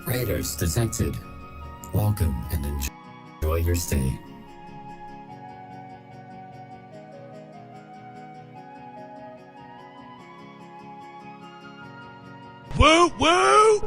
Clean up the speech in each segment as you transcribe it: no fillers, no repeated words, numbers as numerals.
Raiders detected. Welcome and enjoy your stay. Woo woo!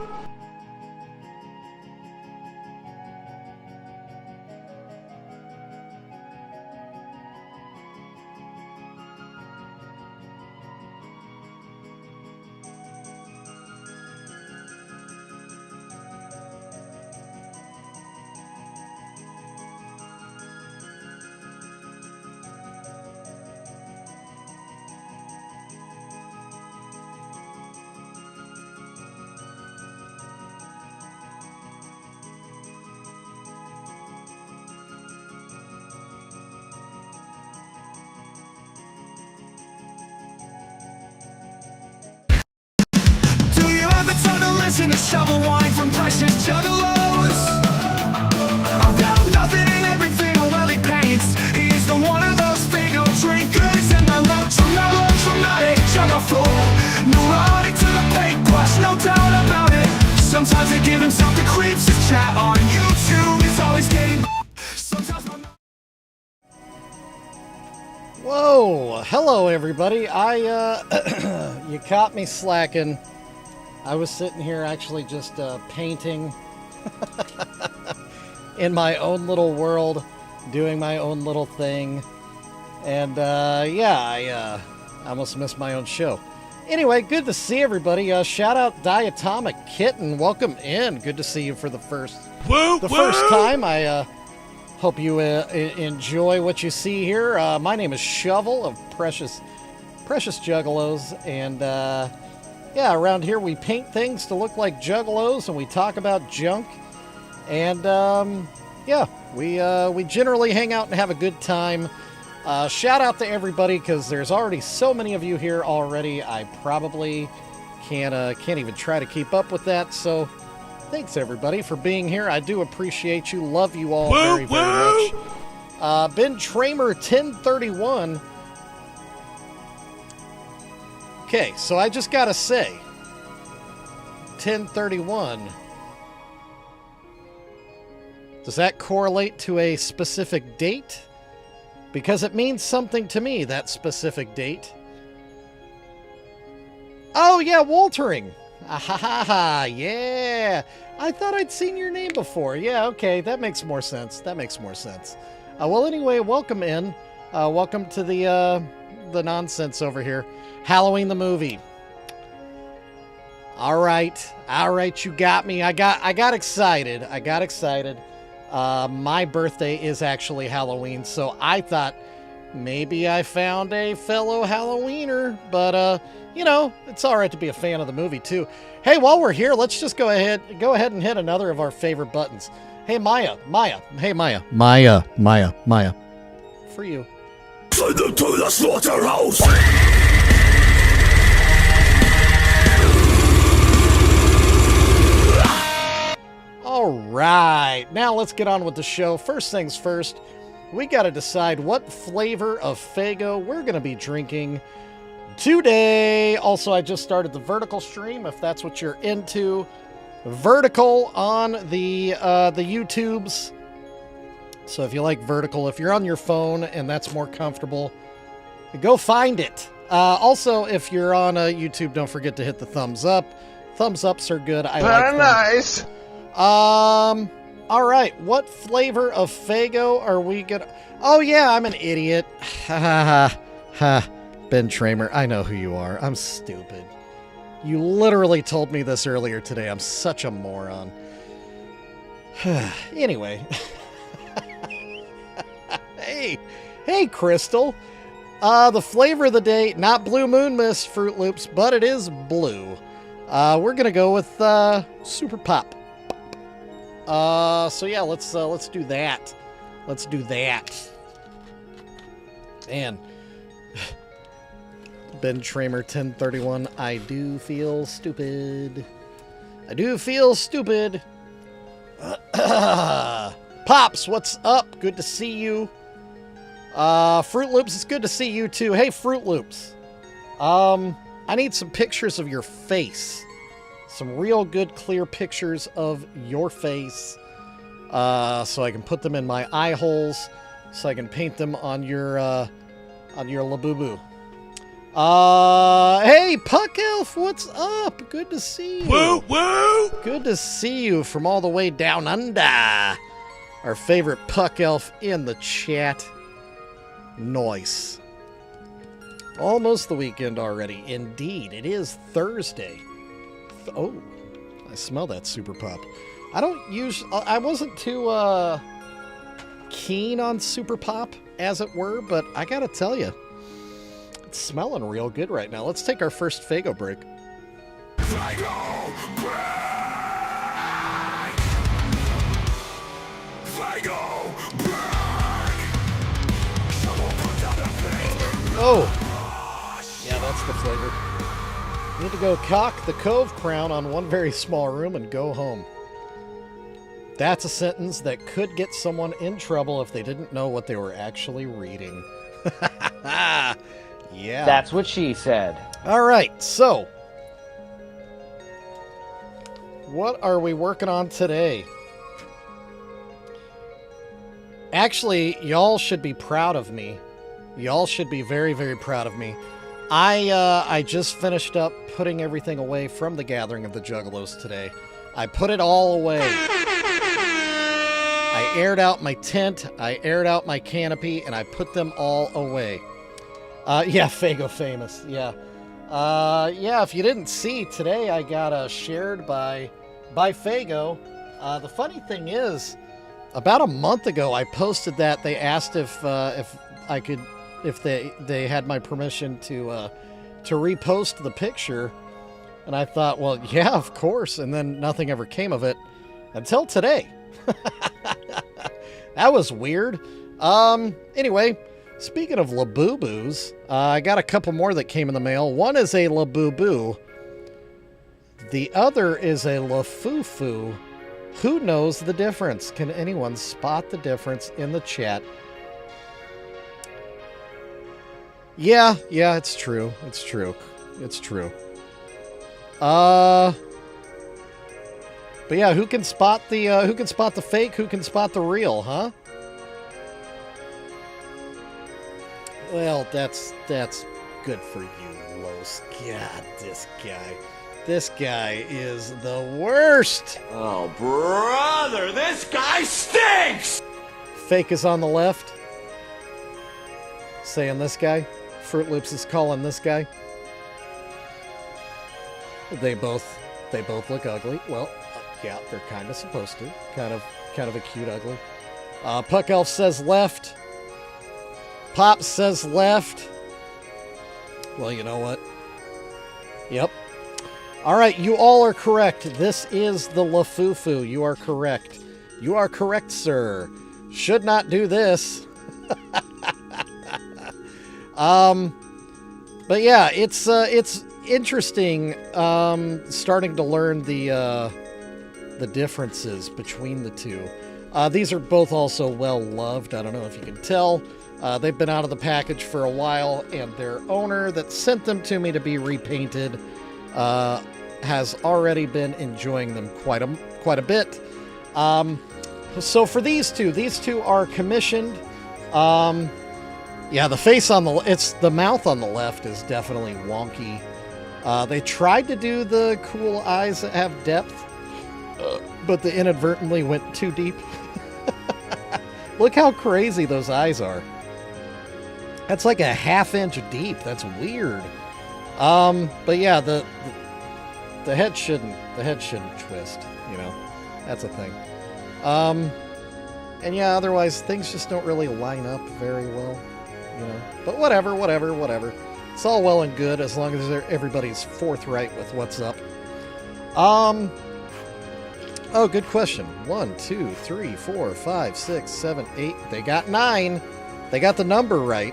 And a shovel wine from PreciousJuggalos. I've got nothing and everything on well he paints. He's the one of those fago drinkers. And I love traumatic jugger floor. Neurotic to the paintbrush, no doubt about it. Sometimes they give him something creeps. His chat on YouTube is always getting. Sometimes Whoa, hello everybody. You caught me slacking. I was sitting here actually just painting in my own little world, doing my own little thing. And yeah, I almost missed my own show. Anyway, good to see everybody. Shout out Diatomic Kitten. Welcome in. Good to see you for the first time. I hope you enjoy what you see here. My name is Shovel of Precious Juggalos, and yeah, around here we paint things to look like juggalos, and we talk about junk. And yeah, we generally hang out and have a good time. Shout out to everybody, because there's already so many of you here already. I probably can't even try to keep up with that. So thanks everybody for being here. I do appreciate you. Love you all very much. Ben Tramer 1031. Okay, so I just gotta say, 1031, does that correlate to a specific date? Because it means something to me, that specific date. Oh yeah, Waltering. Ah, yeah. I thought I'd seen your name before. Yeah, okay, that makes more sense. Well, anyway, welcome in. Welcome to the nonsense over here. Halloween the movie. All right, you got me. I got excited. My birthday is actually Halloween, so I thought maybe I found a fellow Halloweener, but you know, it's all right to be a fan of the movie too. Hey, while we're here, let's just go ahead and hit another of our favorite buttons. Hey, Maya. Hey, Maya. For you. Send them to the slaughterhouse. All right, now let's get on with the show. First things first, we got to decide what flavor of Faygo we're going to be drinking today. Also, I just started the vertical stream, if that's what you're into. Vertical on the YouTubes. So if you like vertical, if you're on your phone and that's more comfortable, go find it. Also, if you're on YouTube, don't forget to hit the thumbs up. Thumbs ups are good. I like them. Nice. All right. What flavor of Faygo are we gonna... Oh, yeah, I'm an idiot. Ha. Ben Tramer, I know who you are. I'm stupid. You literally told me this earlier today. I'm such a moron. Anyway. Hey, Crystal. The flavor of the day, not Blue Moon Mist Fruit Loops, but it is blue. We're gonna go with Super Pop. So yeah, let's do that. Man, Ben Tramer 1031. I do feel stupid. Pops, what's up? Good to see you. Fruit Loops, it's good to see you too. Hey, Fruit Loops. I need some pictures of your face some real good clear pictures of your face, so I can put them in my eye holes, so I can paint them on your LABUBU. Hey, Puck Elf, what's up? Good to see you. Woo woo! Good to see you from all the way down under. Our favorite Puck Elf in the chat. Nice. Almost the weekend already. Indeed, it is Thursday. Oh, I smell that Super Pop. I wasn't too keen on Super Pop, as it were, but I gotta tell you, it's smelling real good right now. Let's take our first Faygo break. Oh, yeah, that's the flavor. Need to go cock the Cove crown on one very small room and go home. That's a sentence that could get someone in trouble if they didn't know what they were actually reading. Yeah. That's what she said. All right, so what are we working on today? Actually, y'all should be proud of me. Y'all should be very, very proud of me. I just finished up putting everything away from the Gathering of the Juggalos today. I put it all away. I aired out my tent, I aired out my canopy, and I put them all away. Yeah, Faygo famous, yeah. Yeah, if you didn't see, today I got shared by Faygo. The funny thing is, about a month ago, I posted that. They asked if I could, if they had my permission to repost the picture, and I thought, well, yeah, of course. And then nothing ever came of it until today. That was weird. Anyway, speaking of LABUBUs, I got a couple more that came in the mail. One is a LABUBU. The other is a LAFUFU. Who knows the difference? Can anyone spot the difference in the chat? Yeah, it's true. It's true. But yeah, who can spot the fake? Who can spot the real, huh? Well, that's good for you, Los. God, this guy is the worst. Oh, brother, this guy stinks! Fake is on the left. Saying this guy. Fruit Loops is calling this guy. They both look ugly. Well, yeah, they're kind of supposed to. Kind of a cute ugly. Puck Elf says left. Pop says left. Well, you know what? Yep. All right, you all are correct. This is the LAFUFU. You are correct. You are correct, sir. Should not do this. But yeah, it's interesting starting to learn the differences between the two. These are both also well loved. I don't know if you can tell. They've been out of the package for a while, and their owner that sent them to me to be repainted has already been enjoying them quite a bit. So for these two are commissioned. Yeah, the face the mouth on the left is definitely wonky. They tried to do the cool eyes that have depth, but they inadvertently went too deep. Look how crazy those eyes are. That's like a ½ inch deep. That's weird. But yeah, the head shouldn't twist, you know. That's a thing. And yeah, otherwise things just don't really line up very well, you know. But whatever. It's all well and good as long as everybody's forthright with what's up. Oh, good question. 1, 2, 3, 4, 5, 6, 7, 8. They got 9. They got the number right.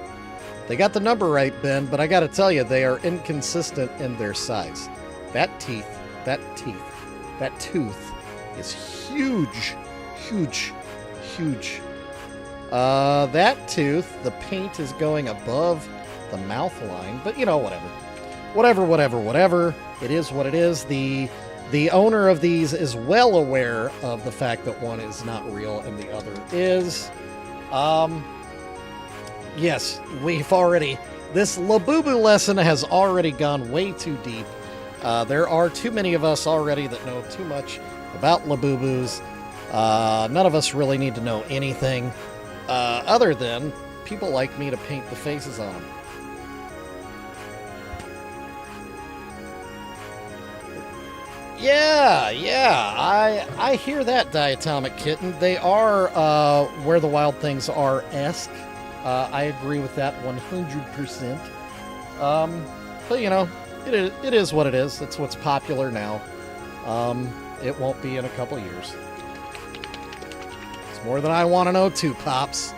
Ben, but I gotta tell you, they are inconsistent in their size. That tooth is huge. That tooth, the paint is going above the mouth line, but you know, whatever. It is what it is. The The owner of these is well aware of the fact that one is not real and the other is. Yes, we've already... This LABUBU lesson has already gone way too deep. There are too many of us already that know too much about LABUBUs. None of us really need to know anything other than people like me to paint the faces on them. Yeah, I hear that, Diatomic Kitten. They are Where the Wild Things Are-esque. I agree with that 100%. But, you know, it is what it is. It's what's popular now. It won't be in a couple years. It's more than I want to know, too, Pops.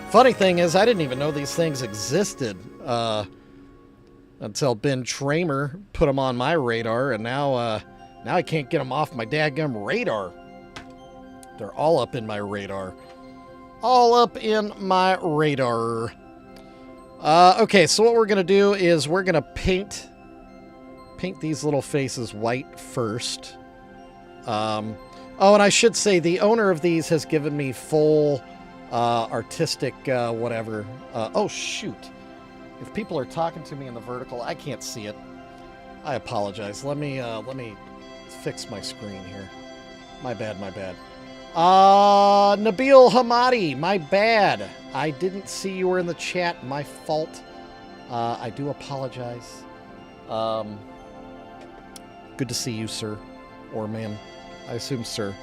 Funny thing is, I didn't even know these things existed until Ben Tramer put them on my radar, and now I can't get them off my dadgum radar. They're all up in my radar. All up in my radar. Okay, so what we're going to do is we're going to paint these little faces white first. Oh, and I should say the owner of these has given me full artistic whatever. Oh, shoot. If people are talking to me in the vertical, I can't see it. I apologize. Let me fix my screen here. My bad. Nabil Hamadi, my bad. I didn't see you were in the chat. My fault. I do apologize. Good to see you, sir. Or ma'am. I assume sir.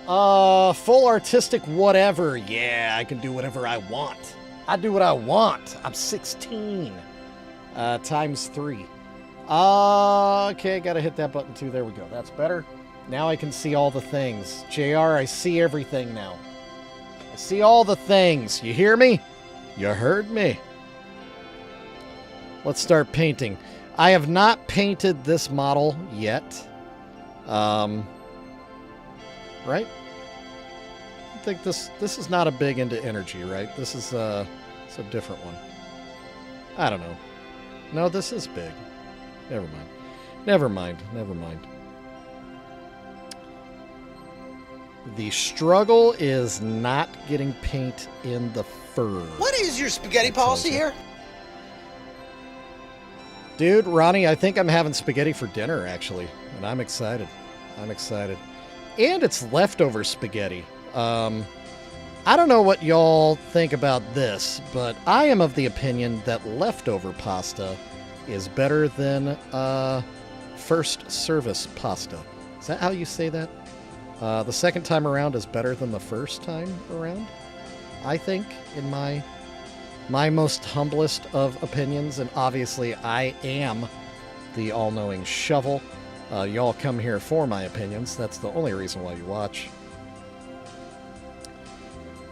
Full artistic whatever. Yeah, I can do whatever I want. I do what I want. I'm 16. Times 3. Okay, gotta hit that button too. There we go. That's better. Now I can see all the things. JR, I see everything now. I see all the things. You hear me? You heard me. Let's start painting. I have not painted this model yet. Right? I think this is not a big into energy, right? This is it's a different one. I don't know. No, this is big. Never mind. The struggle is not getting paint in the fur. What is your spaghetti policy here? Dude, Ronnie, I think I'm having spaghetti for dinner, actually. And I'm excited. And it's leftover spaghetti. I don't know what y'all think about this, but I am of the opinion that leftover pasta is better than first service pasta. Is that how you say that? The second time around is better than the first time around, I think, in my most humblest of opinions. And obviously, I am the all-knowing shovel. Y'all come here for my opinions. That's the only reason why you watch.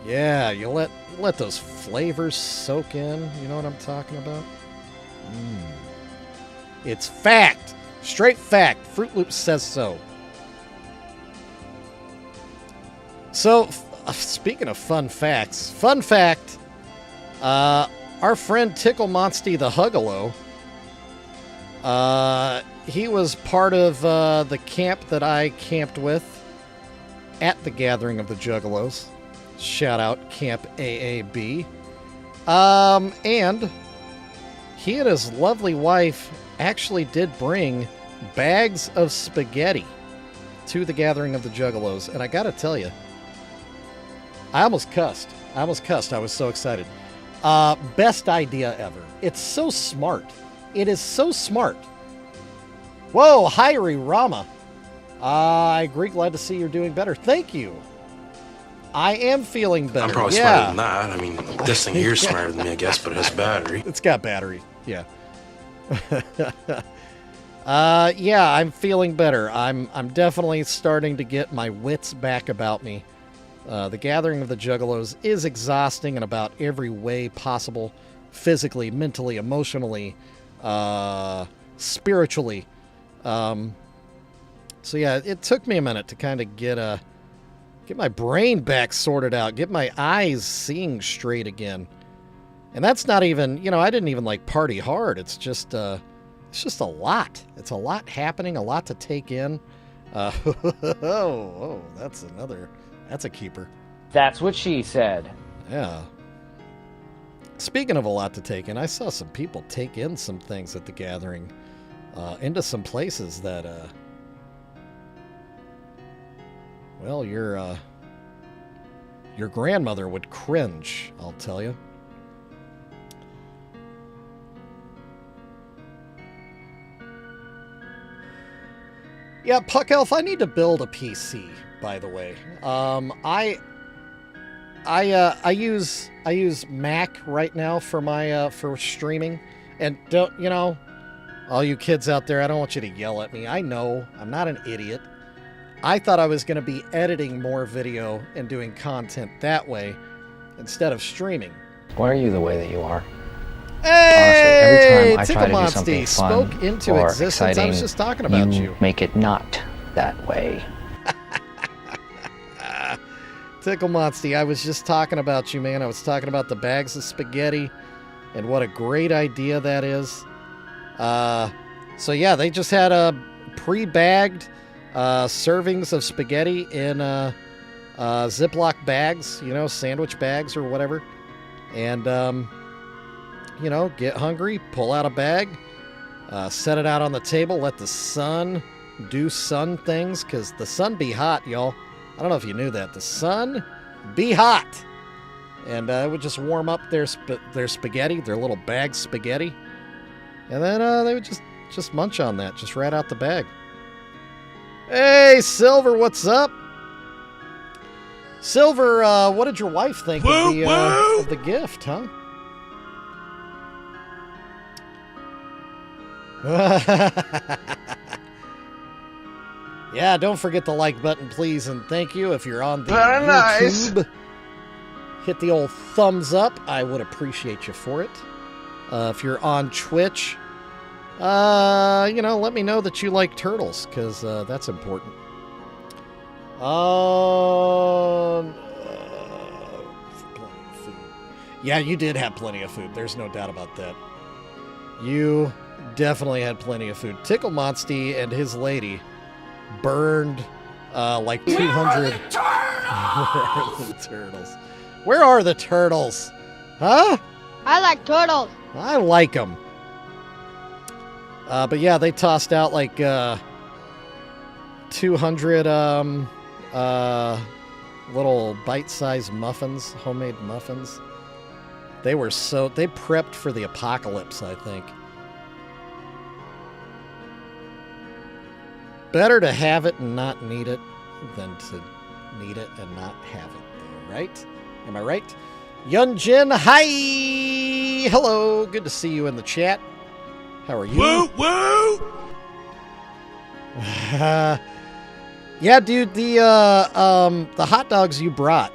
Yeah, you let those flavors soak in. You know what I'm talking about? It's fact. Straight fact. Fruit Loops says so. So, speaking of fun facts, fun fact, our friend Tickle Monsty the Juggalo, he was part of the camp that I camped with at the gathering of the Juggalos. Shout out Camp AAB. And he and his lovely wife actually did bring bags of spaghetti to the gathering of the Juggalos. And I gotta tell you, I almost cussed. I was so excited. Best idea ever. It's so smart. It is so smart. Whoa, Hyri Rama. I agree. Glad to see you're doing better. Thank you. I am feeling better. I'm probably smarter than that. I mean, this thing here's smarter than me, I guess, but it has battery. It's got battery. Yeah. Yeah, I'm feeling better. I'm definitely starting to get my wits back about me. The gathering of the Juggalos is exhausting in about every way possible. Physically, mentally, emotionally, spiritually. So yeah, it took me a minute to kind of get my brain back sorted out, get my eyes seeing straight again. And that's not even, I didn't even like party hard. It's just It's just a lot. It's a lot happening, a lot to take in. Oh, that's a keeper. That's what she said. Yeah. Speaking of a lot to take in, I saw some people take in some things at the gathering, into some places that, well, your grandmother would cringe, I'll tell you. Yeah, Puck Elf, I need to build a PC, by the way. I use Mac right now for my for streaming, and don't, you know, all you kids out there, I don't want you to yell at me. I know I'm not an idiot. I thought I was going to be editing more video and doing content that way instead of streaming. Why are you the way that you are? Hey, Honestly, every time I try to do something fun spoke into or existence. exciting, I was just talking about you. Make it not that way. Tickle Monsty, I was just talking about you, man. I was talking about the bags of spaghetti and what a great idea that is. So yeah, they just had a pre-bagged servings of spaghetti in Ziploc bags, you know, sandwich bags or whatever. And, you know, get hungry, pull out a bag, set it out on the table, let the sun do sun things, because the sun be hot, y'all. I don't know if you knew that. The sun be hot. And it would just warm up their spaghetti, their little bag spaghetti. And then they would just munch on that, just right out the bag. Hey, Silver, what's up? Silver, what did your wife think of the gift, huh? Yeah, don't forget the like button, please, and thank you. If you're on the YouTube, hit the old thumbs up. I would appreciate you for it. If you're on Twitch, you know, let me know that you like turtles, because that's important. Yeah, you did have plenty of food. There's no doubt about that. You definitely had plenty of food. Tickle Monsty and his lady burned like 200. Where are the turtles? Where are the turtles? Huh? I like turtles. I like them. But yeah, they tossed out like 200 little bite-sized muffins, homemade muffins. They prepped for the apocalypse, I think. Better to have it and not need it than to need it and not have it, though, right? Am I right? Yunjin, hi! Hello, good to see you in the chat. How are you? Woo, woo! Yeah, dude, the hot dogs you brought,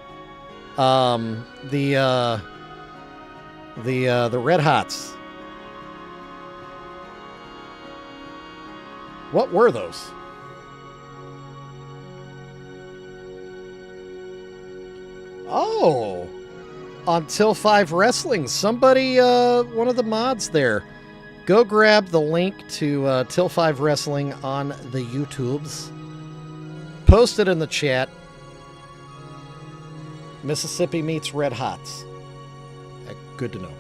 the Red Hots. What were those? Oh, on Till 5 Wrestling. Somebody, one of the mods there, go grab the link to Till 5 Wrestling on the YouTubes. Post it in the chat. Mississippi meets Red Hots. Good to know.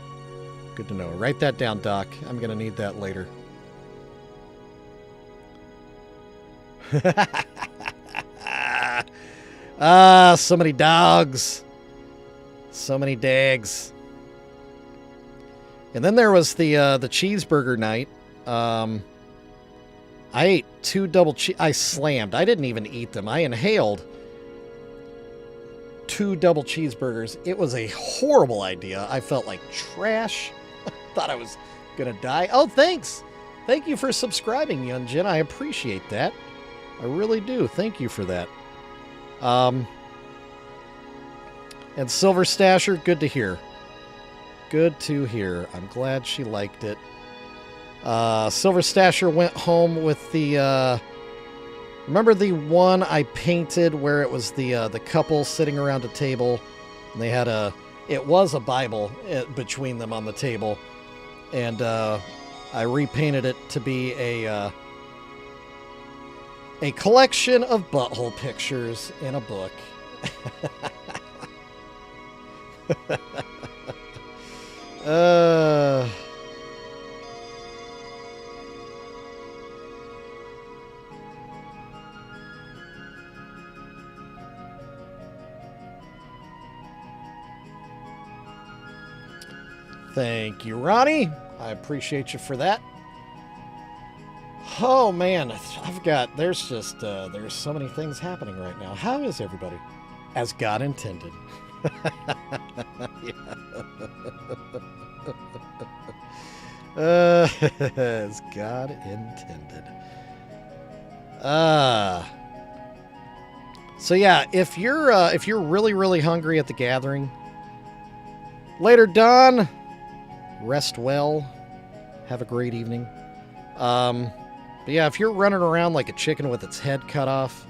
Good to know. Write that down, Doc. I'm going to need that later. So many dogs. So many dags. And then there was the cheeseburger night. I ate 2 double cheese. I slammed. I didn't even eat them. I inhaled 2 double cheeseburgers. It was a horrible idea. I felt like trash. Thought I was gonna die. Oh, thanks. Thank you for subscribing, Yunjin. I appreciate that. I really do. Thank you for that. And Silver Stasher, good to hear. Good to hear. I'm glad she liked it. Silver Stasher went home with the, remember the one I painted where it was the couple sitting around a table, and they had it was a Bible between them on the table, and I repainted it to be a collection of butthole pictures in a book. Thank you, Ronnie. I appreciate you for that. Oh man, there's so many things happening right now. How is everybody? As God intended. As God intended. So yeah, if you're really, really hungry at the gathering, later, Don. Rest well. Have a great evening. But yeah, if you're running around like a chicken with its head cut off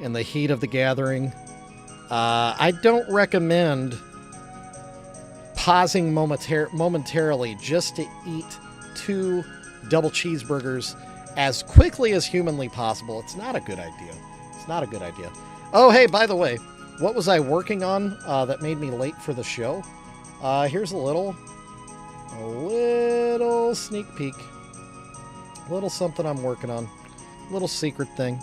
in the heat of the gathering, I don't recommend pausing momentarily just to eat 2 double cheeseburgers as quickly as humanly possible. It's not a good idea. It's not a good idea. Oh, hey, by the way, what was I working on that made me late for the show? Here's a little sneak peek. A little something I'm working on. A little secret thing.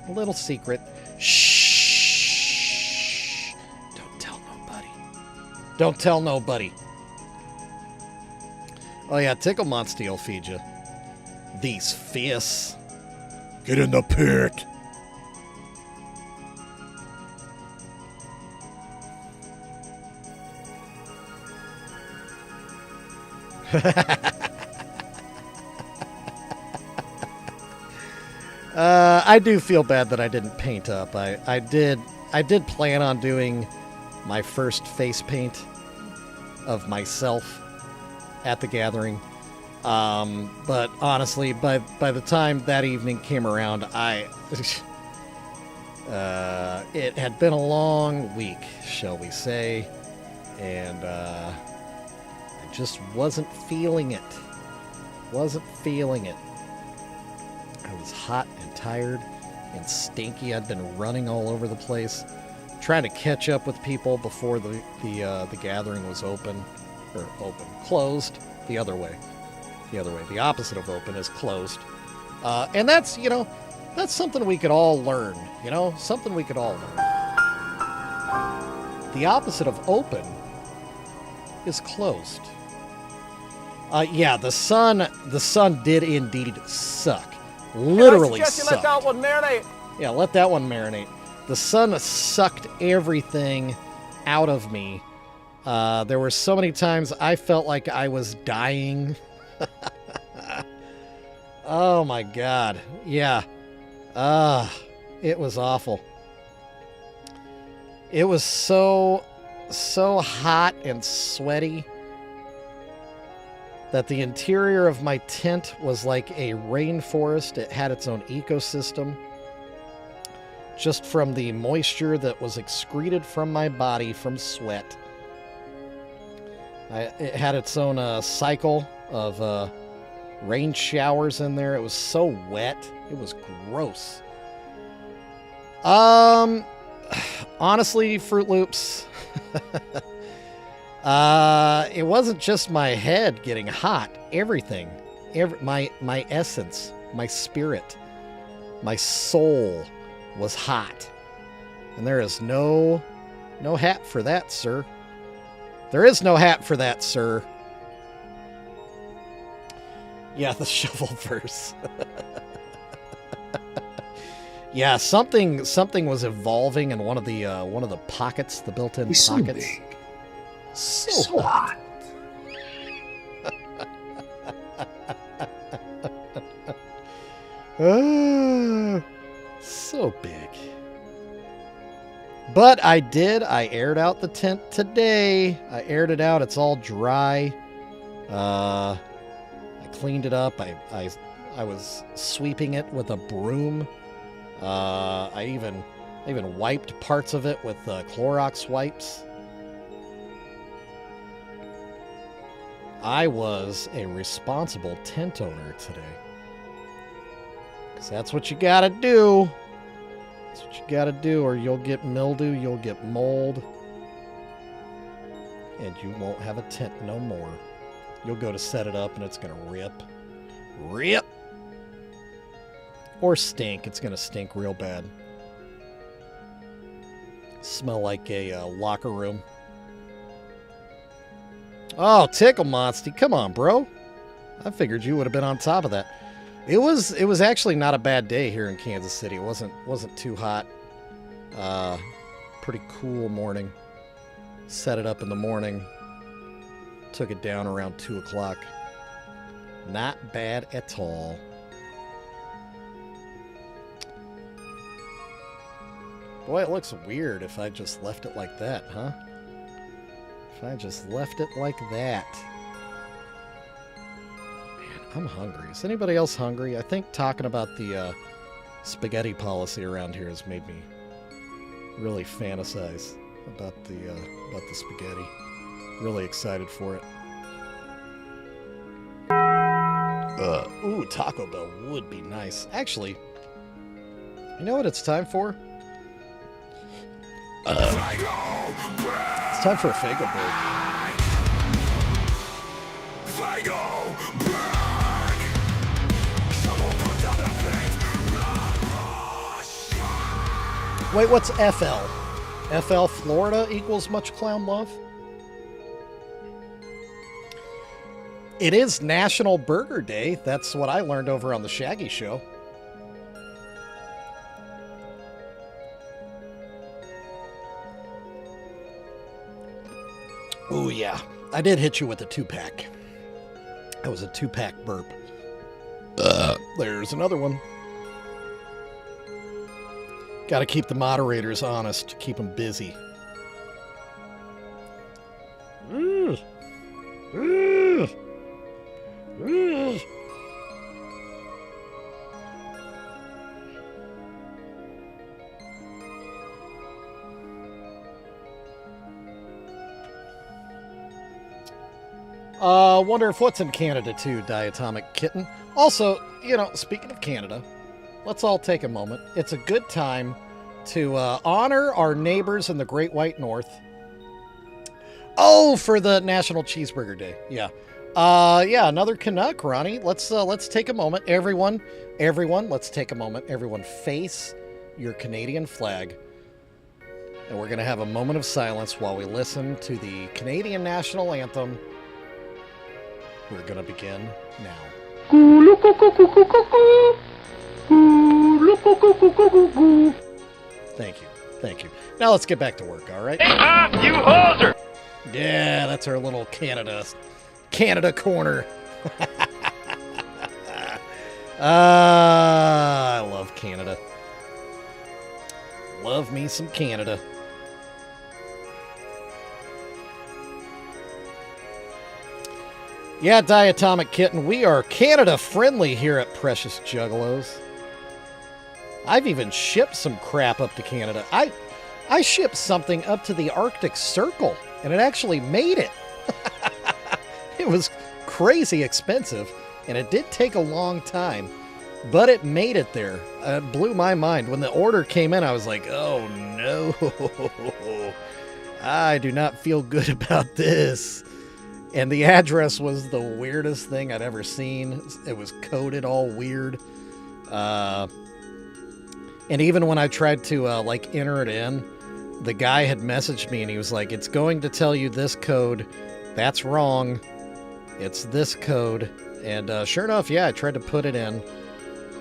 A little secret. Shh. Don't tell nobody. Don't tell nobody. Oh yeah, Tickle Monster will feed you. These fists. Get in the pit. I do feel bad that I didn't paint up. I did plan on doing my first face paint of myself at the gathering. But honestly, by the time that evening came around, it had been a long week, shall we say, and I just wasn't feeling it. Wasn't feeling it. I was hot and tired and stinky. I'd been running all over the place, trying to catch up with people before the gathering was closed. The other way. The opposite of open is closed. And that's something we could all learn. Something we could all learn. The opposite of open is closed. Yeah, the sun did indeed suck. Literally sucked. Let that one marinate. Yeah, let that one marinate. The sun sucked everything out of me. There were so many times I felt like I was dying. Oh my God. Yeah. It was awful. It was so hot and sweaty that the interior of my tent was like a rainforest. It had its own ecosystem. Just from the moisture that was excreted from my body from sweat. It had its own cycle of rain showers in there. It was so wet. It was gross. Honestly, Fruit Loops, it wasn't just my head getting hot. Everything, my essence, my spirit, my soul was hot. And there is no hat for that, sir. There is no hat for that, sir. Yeah, the shovel verse. Yeah, something was evolving in one of the pockets, the built-in pockets. So big. So hot. So big. But I aired out the tent today. I aired it out. It's all dry. I cleaned it up. I was sweeping it with a broom. I even wiped parts of it with Clorox wipes. I was a responsible tent owner today. Because that's what you gotta do. That's what you gotta do, or you'll get mildew, you'll get mold, and you won't have a tent no more. You'll go to set it up and it's gonna rip. Rip! Or stink. It's gonna stink real bad. Smell like a locker room. Oh, Tickle Monsty, come on, bro. I figured you would have been on top of that. It was actually not a bad day here in Kansas City. It wasn't too hot. Pretty cool morning. Set it up in the morning. Took it down around 2 o'clock. Not bad at all. Boy, it looks weird if I just left it like that, huh? If I just left it like that. Man, I'm hungry. Is anybody else hungry? I think talking about the spaghetti policy around here has made me really fantasize about the spaghetti. Really excited for it. Ooh, Taco Bell would be nice. Actually, you know what it's time for? It's time for a Fago Bird. Wait, what's FL? FL Florida equals much clown love? It is National Burger Day. That's what I learned over on the Shaggy Show. Oh, yeah. I did hit you with a 2-pack. That was a 2-pack burp. There's another one. Got to keep the moderators honest. Keep them busy. Wonder if what's in Canada too, Diatomic Kitten. Also, you know, speaking of Canada, let's all take a moment. It's a good time to honor our neighbors in the Great White North. Oh, for the National Cheeseburger Day. Yeah. Yeah, another Canuck, Ronnie. Let's take a moment. Everyone, let's take a moment. Everyone face your Canadian flag. And we're going to have a moment of silence while we listen to the Canadian National Anthem. We're going to begin now. Thank you. Thank you. Now let's get back to work, all right? Hey, you hoser! Yeah, that's our little Canada corner. I love Canada. Love me some Canada. Yeah, Diatomic Kitten, we are Canada friendly here at Precious Juggalos. I've even shipped some crap up to Canada. I shipped something up to the Arctic Circle, and it actually made it. It was crazy expensive, and it did take a long time, but it made it there. It blew my mind. When the order came in, I was like, oh no, I do not feel good about this. And the address was the weirdest thing I'd ever seen. It was coded all weird. And even when I tried to like enter it in, the guy had messaged me and he was like, it's going to tell you this code. That's wrong. It's this code. And sure enough, yeah, I tried to put it in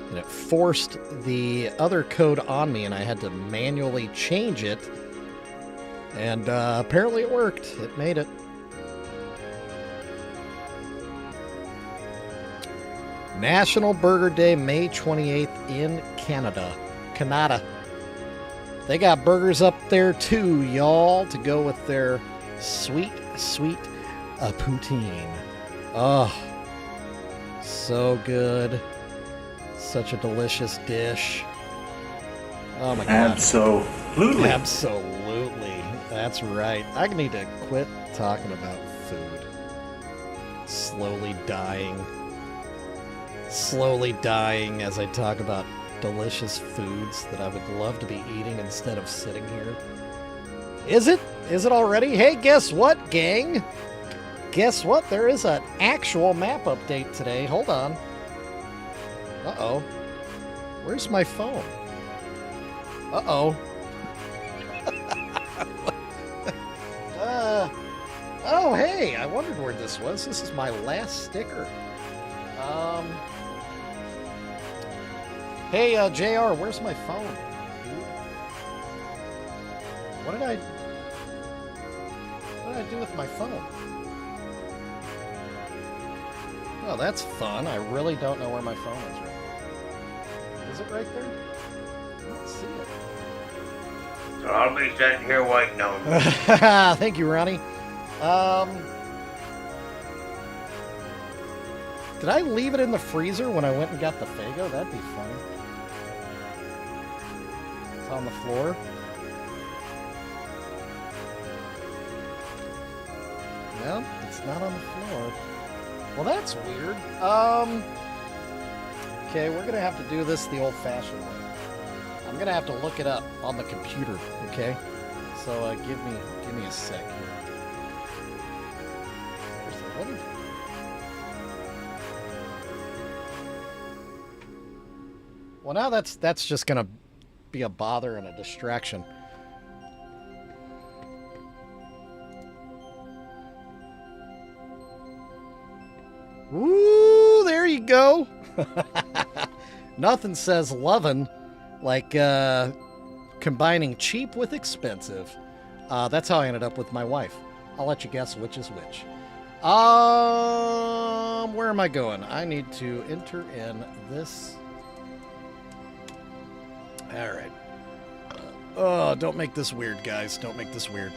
and it forced the other code on me and I had to manually change it. And apparently it worked. It made it. National Burger Day, May 28th in Canada. Canada. They got burgers up there too, y'all, to go with their sweet, sweet poutine. Oh, so good. Such a delicious dish. Oh my God. Absolutely. Absolutely. That's right. I need to quit talking about food. Slowly dying. Slowly dying as I talk about delicious foods that I would love to be eating instead of sitting here. Is it? Is it already? Hey, guess what, gang? Guess what? There is an actual map update today. Hold on. Uh-oh. Where's my phone? Uh-oh. Oh, hey, I wondered where this was. This is my last sticker. Hey, JR, where's my phone? What did I do with my phone? Oh, that's fun. I really don't know where my phone is right now. Is it right there? I don't see it. So I'll be sitting here waiting on you. Thank you, Ronnie. Did I leave it in the freezer when I went and got the Faygo? That'd be funny. It's on the floor. No, it's not on the floor. Well, that's weird. Okay, we're gonna have to do this the old-fashioned way. I'm gonna have to look it up on the computer, okay? So give me a sec here. What is... Well, now that's just gonna be a bother and a distraction. Woo! There you go. Nothing says lovin' like combining cheap with expensive. That's how I ended up with my wife. I'll let you guess which is which. Where am I going? I need to enter in this. All right. Oh, don't make this weird, guys. Don't make this weird.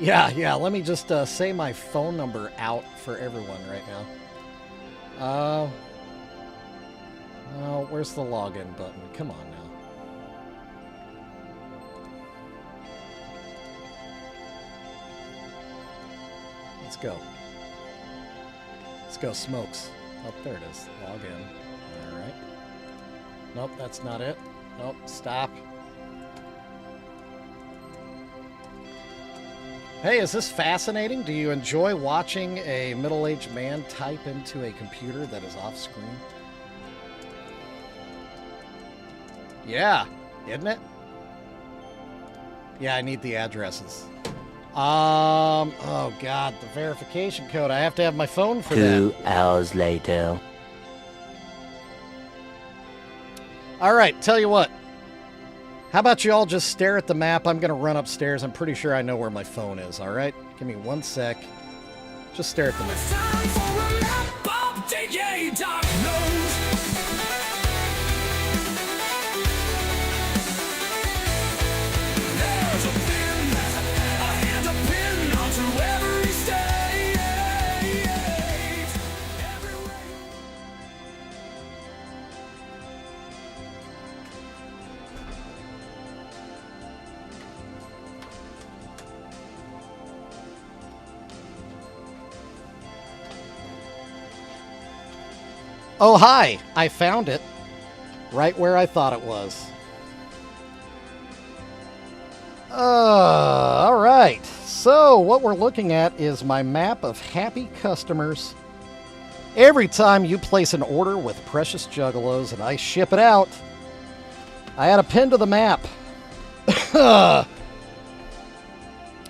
Yeah. Let me just say my phone number out for everyone right now. Oh, where's the login button? Come on now. Let's go. Let's go, Smokes. Oh, there it is. Log in. All right. Nope, that's not it. Nope, stop. Hey, is this fascinating? Do you enjoy watching a middle-aged man type into a computer that is off screen? Yeah, isn't it? Yeah, I need the addresses. Oh God, the verification code. I have to have my phone for that. 2 hours later. All right, tell you what. How about you all just stare at the map? I'm going to run upstairs. I'm pretty sure I know where my phone is, all right? Give me 1 sec. Just stare at the map. It's time for a map update, yeah, Doc knows. There's a pin, a hand, a pin onto every state. Everywhere. Oh, hi. I found it. Right where I thought it was. All right. So what we're looking at is my map of happy customers. Every time you place an order with Precious Juggalos and I ship it out, I add a pin to the map.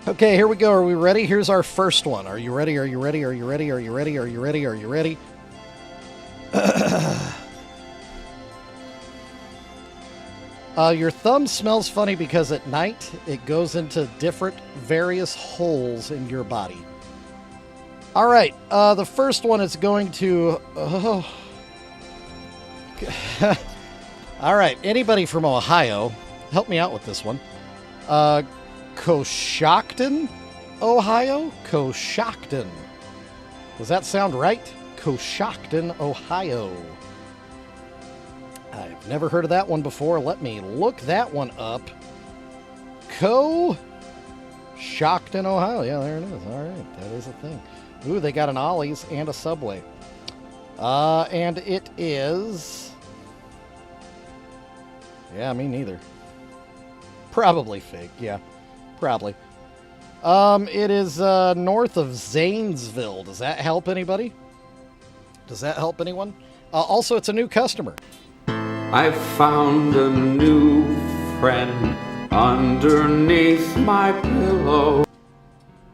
Okay, here we go. Are we ready? Here's our first one. Are you ready? Are you ready? Are you ready? Are you ready? Are you ready? Are you ready? Your thumb smells funny because at night it goes into different various holes in your body. All right, the first one is going to... All right, anybody from Ohio, help me out with this one. Coshocton, Ohio? Coshocton. Does that sound right? Coshocton, Ohio. I've never heard of that one before. Let me look that one up. Coshocton, Ohio. Yeah, there it is. All right, that is a thing. Ooh, they got an Ollie's and a Subway. And it is... Yeah, me neither. Probably fake, yeah. Probably. It is north of Zanesville. Does that help anybody? Does that help anyone? Also, it's a new customer. I found a new friend underneath my pillow.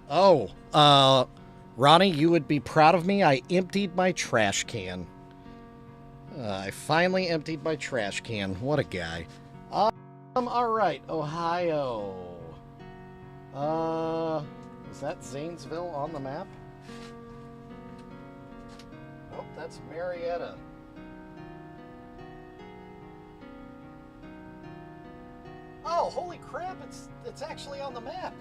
Oh, Ronnie, you would be proud of me. I emptied my trash can. I finally emptied my trash can. What a guy. All right, Ohio. Is that Zanesville on the map? Oh, that's Marietta. Oh, holy crap, it's actually on the map.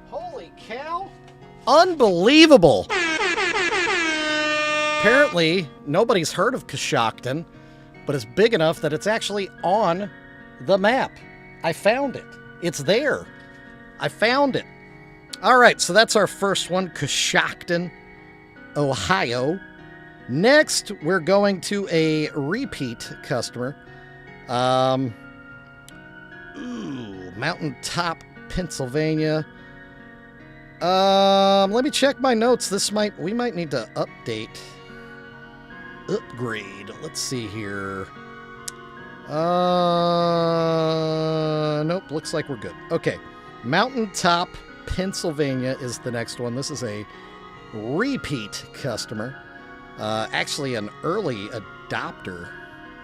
Holy cow. Unbelievable. Apparently, nobody's heard of Coshocton, but it's big enough that it's actually on the map. I found it. It's there. I found it. All right, so that's our first one, Coshocton, Ohio. Next, we're going to a repeat customer. Mountaintop, Pennsylvania. Let me check my notes. We might need to upgrade. Let's see here. Nope, looks like we're good. Okay. Mountaintop, Pennsylvania is the next one. This is a repeat customer. Actually an early adopter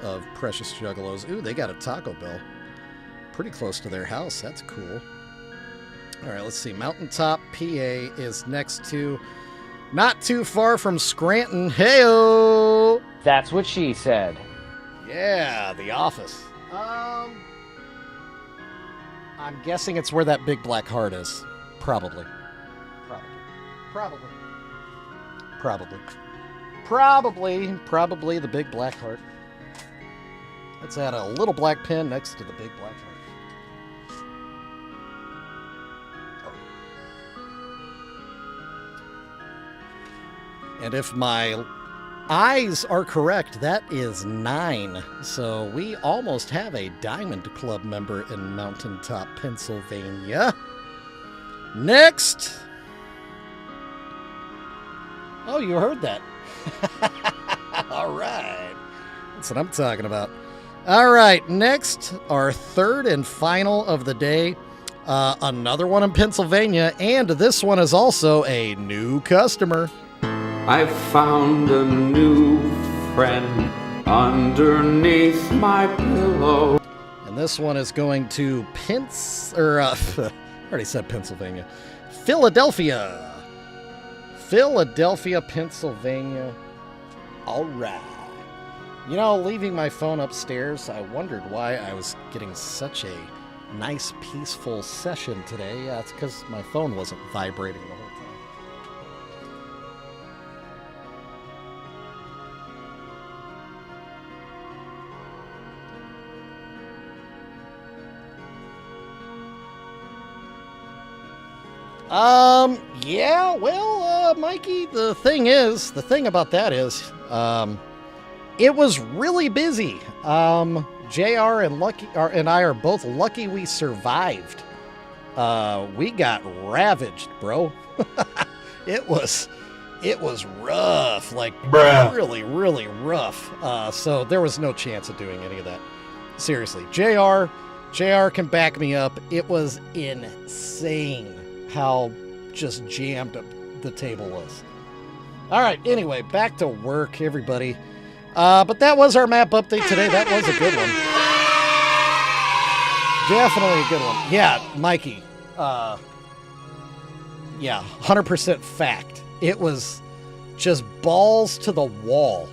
of Precious Juggalos. Ooh, they got a Taco Bell. Pretty close to their house. That's cool. All right, let's see. Mountaintop, PA is next to... Not too far from Scranton. Heyo! That's what she said. Yeah, The Office. I'm guessing it's where that big black heart is. Probably. Probably the big black heart. Let's add a little black pin next to the big black heart. And if my eyes are correct, that is 9. So we almost have a Diamond Club member in Mountaintop, Pennsylvania. Next. Oh, you heard that. All right. That's what I'm talking about. All right. Next, our third and final of the day. Another one in Pennsylvania. And this one is also a new customer. I found a new friend underneath my pillow. And this one is going to I already said Pennsylvania. Philadelphia, Pennsylvania. All right. You know, leaving my phone upstairs, I wondered why I was getting such a nice, peaceful session today. Yeah, it's because my phone wasn't vibrating the whole time. Yeah, well, Mikey, the thing about that is, it was really busy. JR and I are both lucky we survived. We got ravaged, bro. It was rough, like really, really rough. So there was no chance of doing any of that. Seriously, JR can back me up. It was insane how just jammed up the table was. All right, anyway, back to work, everybody. But that was our map update today. That was a good one. Definitely a good one. Yeah, Mikey. Yeah, 100% fact. It was just balls to the wall.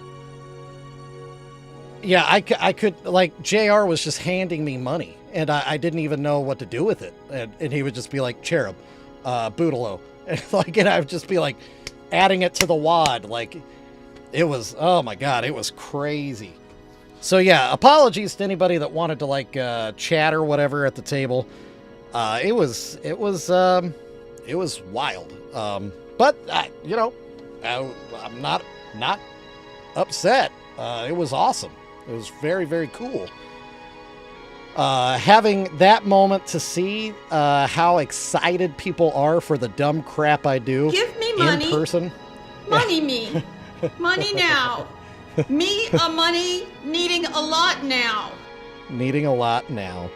Yeah, I could, like, JR was just handing me money, and I didn't even know what to do with it. And he would just be like, Cherub, Boodalo. And I would just be like adding it to the wad. Like, it was, oh my God, it was crazy. So yeah, apologies to anybody that wanted to like chat or whatever at the table. It was It was wild. But you know, I'm not upset. It was awesome. It was very, very cool. Having that moment to see how excited people are for the dumb crap I do. Give me money. In person. Money me. Money now. Me a money needing a lot now. Needing a lot now.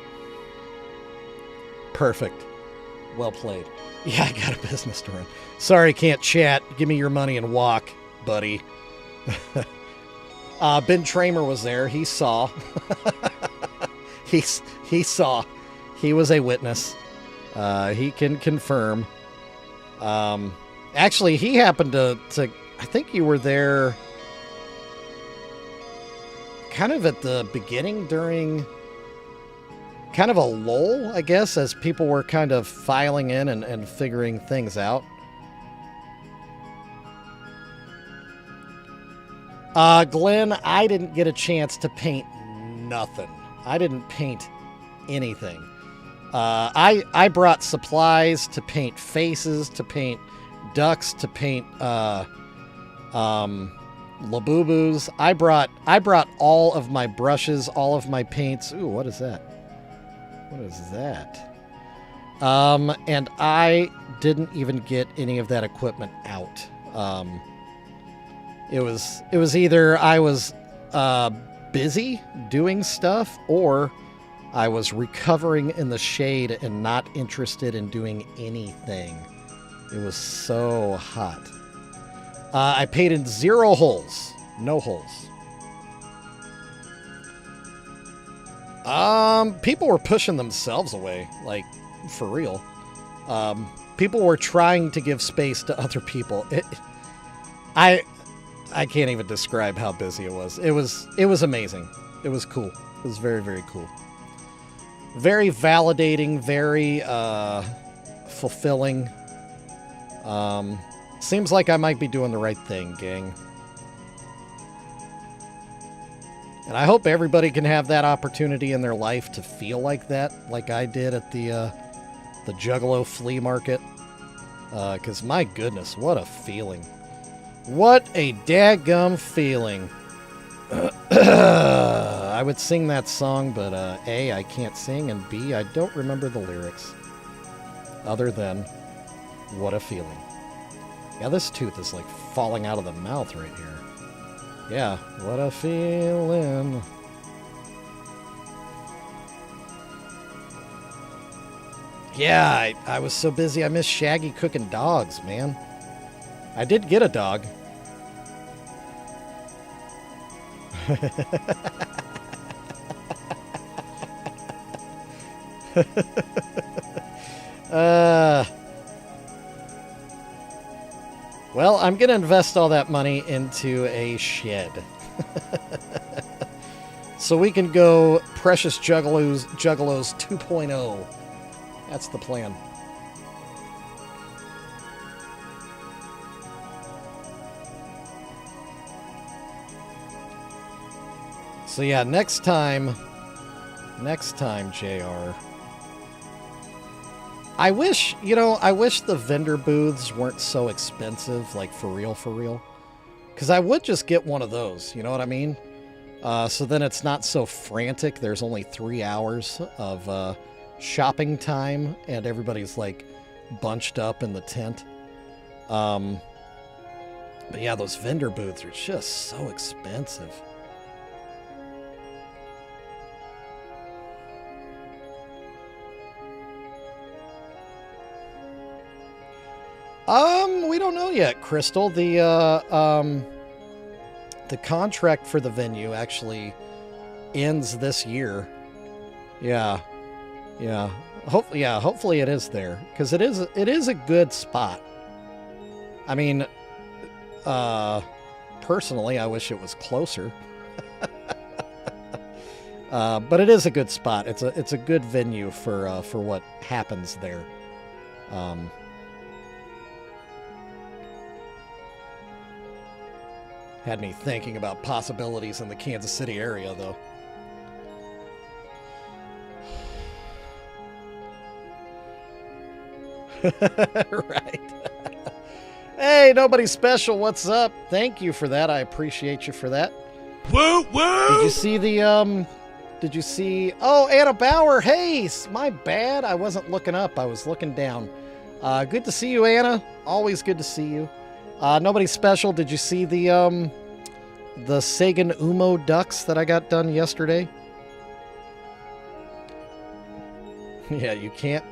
Perfect. Well played. Yeah, I got a business to run. Sorry, can't chat. Give me your money and walk, buddy. Ben Tramer was there. He saw. He saw. He was a witness. He can confirm. Actually, he happened to I think you were there kind of at the beginning during kind of a lull, I guess, as people were kind of filing in and figuring things out. Glenn, I didn't get a chance to paint nothing. I didn't paint anything. I brought supplies to paint faces, to paint ducks, to paint LABUBUs. I brought all of my brushes, all of my paints. Ooh, what is that? What is that? And I didn't even get any of that equipment out. It was either I was busy doing stuff, or I was recovering in the shade and not interested in doing anything. It was so hot. I painted 0 holes. No holes. People were pushing themselves away, like, for real. People were trying to give space to other people. I can't even describe how busy it was. It was amazing. It was cool. It was very, very cool. Very validating, very fulfilling. Seems like I might be doing the right thing, gang. And I hope everybody can have that opportunity in their life to feel like that, like I did at the Juggalo flea market. 'Cause my goodness, what a feeling. What a daggum feeling. I would sing that song, but A, I can't sing, and B, I don't remember the lyrics. Other than, what a feeling. Yeah, this tooth is like falling out of the mouth right here. Yeah, what a feeling. Yeah, I was so busy I missed Shaggy cooking dogs, man. I did get a dog. Well, I'm going to invest all that money into a shed. So we can go Precious Juggalos 2.0. That's the plan. So yeah, next time, JR. I wish the vendor booths weren't so expensive, like for real. Because I would just get one of those, you know what I mean? So then it's not so frantic. There's only 3 hours of shopping time, and everybody's like bunched up in the tent. But yeah, those vendor booths are just so expensive. We don't know yet, Crystal. The contract for the venue actually ends this year. Yeah. Hopefully it is there, because it is a good spot. I mean, personally, I wish it was closer. But it is a good spot. It's a good venue for what happens there. Had me thinking about possibilities in the Kansas City area, though. Right. Hey, nobody special. What's up? Thank you for that. I appreciate you for that. Woo woo! Did you see the Oh, Anna Bauer. Hey, my bad. I wasn't looking up. I was looking down. Good to see you, Anna. Always good to see you. Nobody special. Did you see the Sagan Umo ducks that I got done yesterday? Yeah, you can't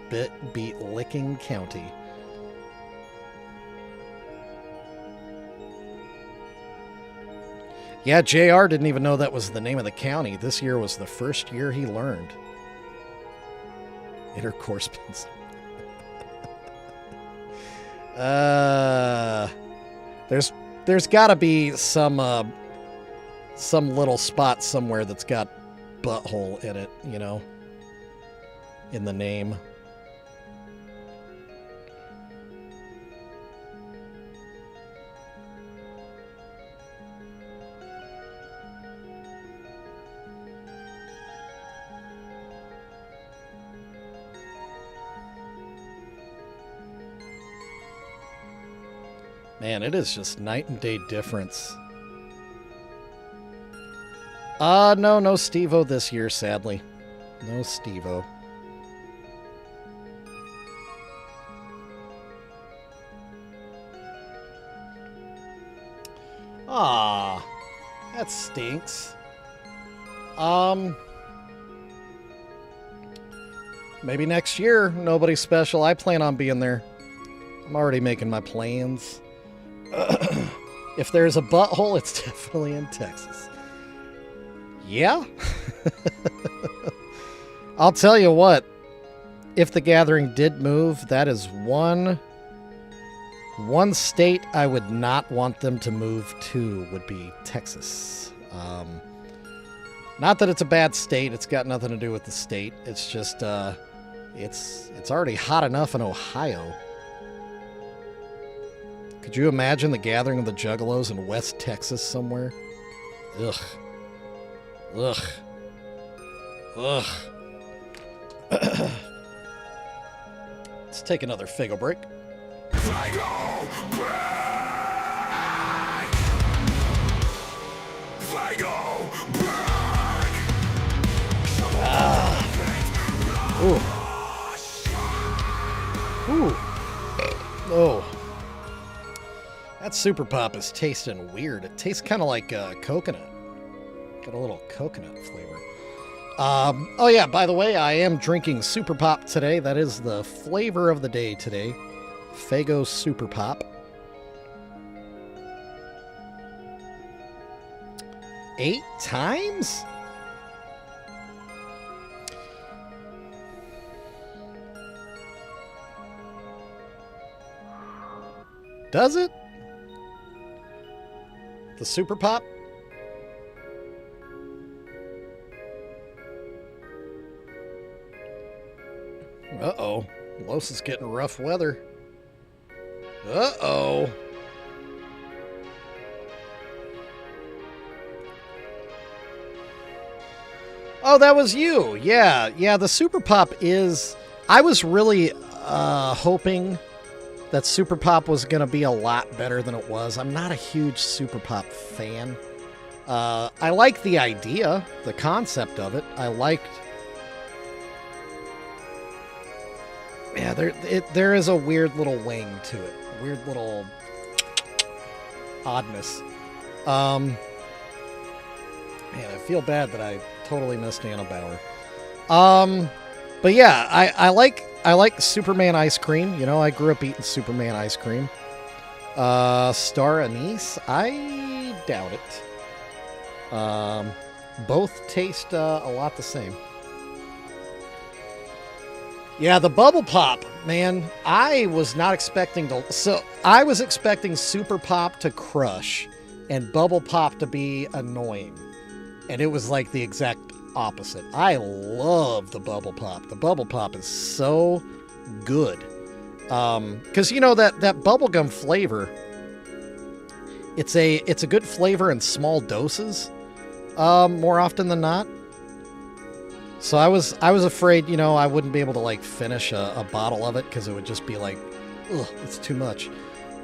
beat Licking County. Yeah, JR didn't even know that was the name of the county. This year was the first year he learned. Intercourse pins. There's got to be some little spot somewhere that's got butthole in it, you know, in the name. Man, it is just night and day difference. No Steve-O this year, sadly. No Steve-O. Ah, that stinks. Maybe next year, nobody special. I plan on being there. I'm already making my plans. If there's a butthole, it's definitely in Texas. Yeah? I'll tell you what. If the gathering did move, that is one state I would not want them to move to would be Texas. Not that it's a bad state. It's got nothing to do with the state. It's just, it's already hot enough in Ohio. Could you imagine the gathering of the Juggalos in West Texas somewhere? Ugh. Ugh. Ugh. Let's take another Figo break. Figo break! Figo break! Ooh. Ooh. Oh. That Super Pop is tasting weird. It tastes kind of like coconut. Got a little coconut flavor. Oh yeah, by the way, I am drinking Super Pop today. That is the flavor of the day today. Faygo Super Pop. 8 times? Does it? The Super Pop? Uh-oh. Los is getting rough weather. Uh-oh. Oh, that was you. Yeah, the Super Pop is... I was really hoping that Super Pop was going to be a lot better than it was. I'm not a huge Super Pop fan. I like the idea, the concept of it. I liked... Yeah, there is a weird little wing to it. A weird little oddness. Man, I feel bad that I totally missed Anna Bauer. But yeah, I like Superman ice cream. You know, I grew up eating Superman ice cream. Star Anise? I doubt it. Both taste a lot the same. Yeah, the Bubble Pop, man. I was not expecting to... So, I was expecting Super Pop to crush and Bubble Pop to be annoying. And it was like the exact opposite. I love the Bubble Pop. The Bubble Pop is so good. Because, you know, that bubblegum flavor, it's a good flavor in small doses, more often than not. So I was afraid, you know, I wouldn't be able to like finish a bottle of it because it would just be like, ugh, it's too much.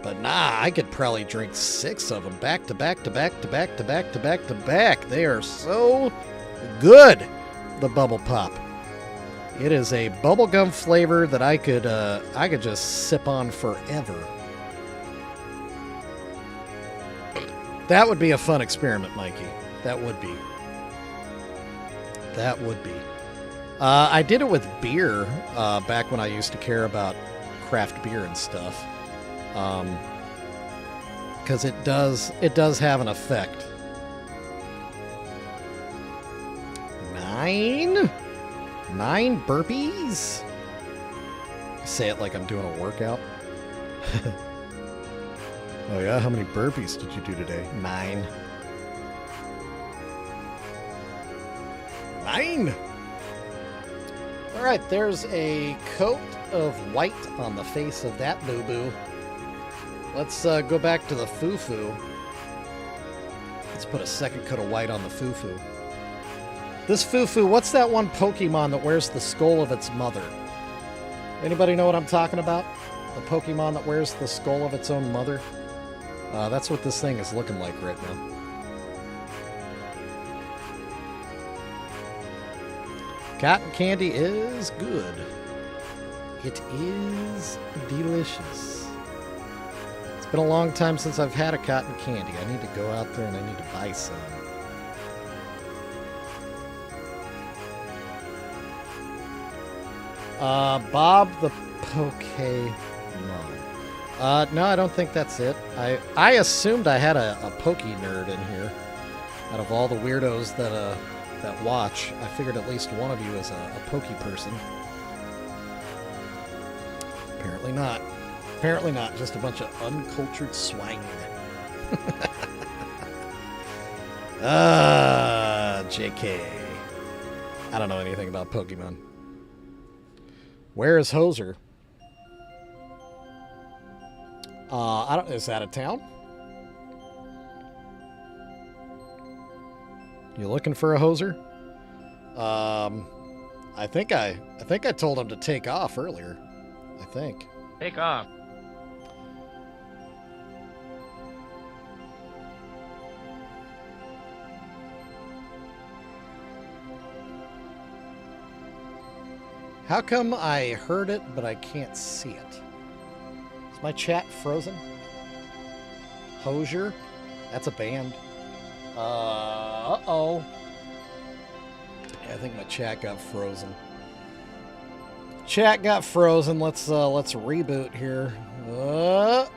But nah, I could probably drink 6 of them back to back to back to back to back to back to back. They are so good, the Bubble Pop. It is a bubblegum flavor that I could just sip on forever. That would be a fun experiment, Mikey. That would be. That would be. I did it with beer back when I used to care about craft beer and stuff. Because it does have an effect. 9 burpees? I say it like I'm doing a workout. Oh yeah, how many burpees did you do today? 9. 9! Alright, there's a coat of white on the face of that boo-boo. Let's go back to the foo-foo. Let's put a second coat of white on the foo-foo. This foo-foo, what's that one Pokemon that wears the skull of its mother? Anybody know what I'm talking about? The Pokemon that wears the skull of its own mother? That's what this thing is looking like right now. Cotton candy is good. It is delicious. It's been a long time since I've had a cotton candy. I need to go out there and I need to buy some. Bob the Pokemon. No, I don't think that's it. I assumed I had a Poke nerd in here. Out of all the weirdos that watch, I figured at least one of you is a Poke person. Apparently not. Apparently not. Just a bunch of uncultured swine. JK. I don't know anything about Pokemon. Where is Hoser? Is that a town? You looking for a Hoser? I think I told him to take off earlier. I think. Take off. How come I heard it, but I can't see it? Is my chat frozen? Hosier? That's a band. Uh-oh. Yeah, I think my chat got frozen. Chat got frozen. Let's reboot here. And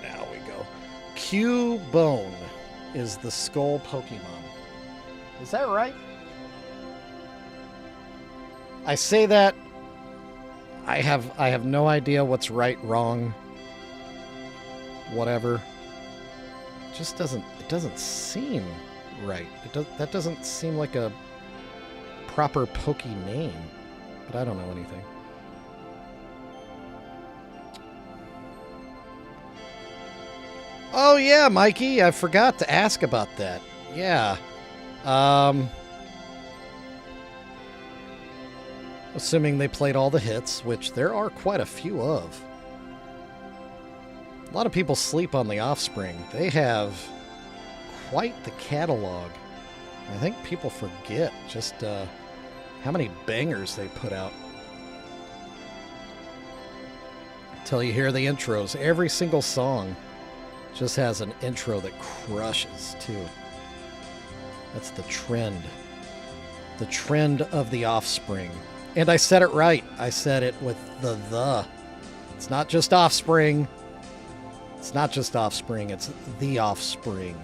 now we go. Cubone is the skull Pokemon. Is that right? I say that I have no idea what's right, wrong, whatever. It just doesn't seem right. That doesn't seem like a proper Poke name, but I don't know anything. Oh yeah, Mikey, I forgot to ask about that. Yeah. Assuming they played all the hits, which there are quite a few of. A lot of people sleep on the Offspring. They have quite the catalog. I think people forget just how many bangers they put out. Till you hear the intros. Every single song just has an intro that crushes, too. That's the trend. The trend of the Offspring. And I said it right. I said it with the. It's not just Offspring. It's not just Offspring. It's the Offspring.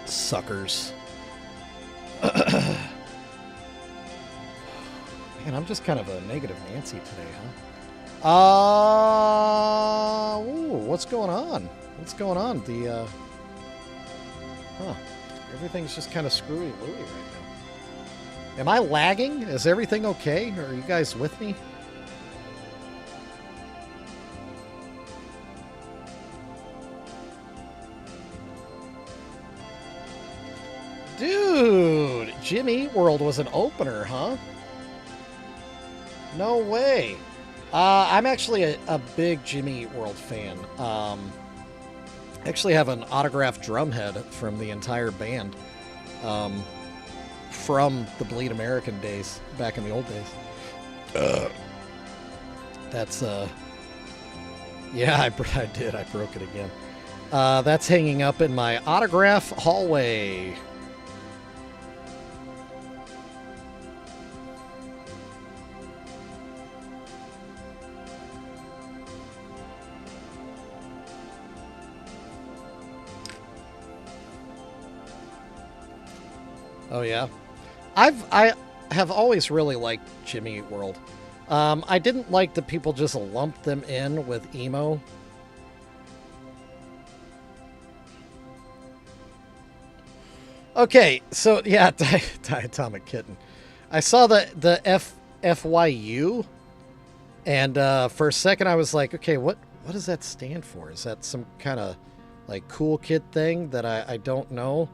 Suckers. Man, I'm just kind of a negative Nancy today, huh? Ooh, what's going on? What's going on? Everything's just kind of screwy-wooey right now. Am I lagging? Is everything okay? Are you guys with me? Dude, Jimmy Eat World was an opener, huh? No way. I'm actually a big Jimmy Eat World fan. I actually have an autographed drumhead from the entire band. From the Bleed American days, back in the old days. That's, yeah, I did. I broke it again. That's hanging up in my autograph hallway. Oh, yeah. I have always really liked Jimmy Eat World. I didn't like that people just lumped them in with emo. Okay, so yeah, Diatomic Kitten. I saw the FYU, and for a second I was like, okay, what does that stand for? Is that some kind of like cool kid thing that I don't know?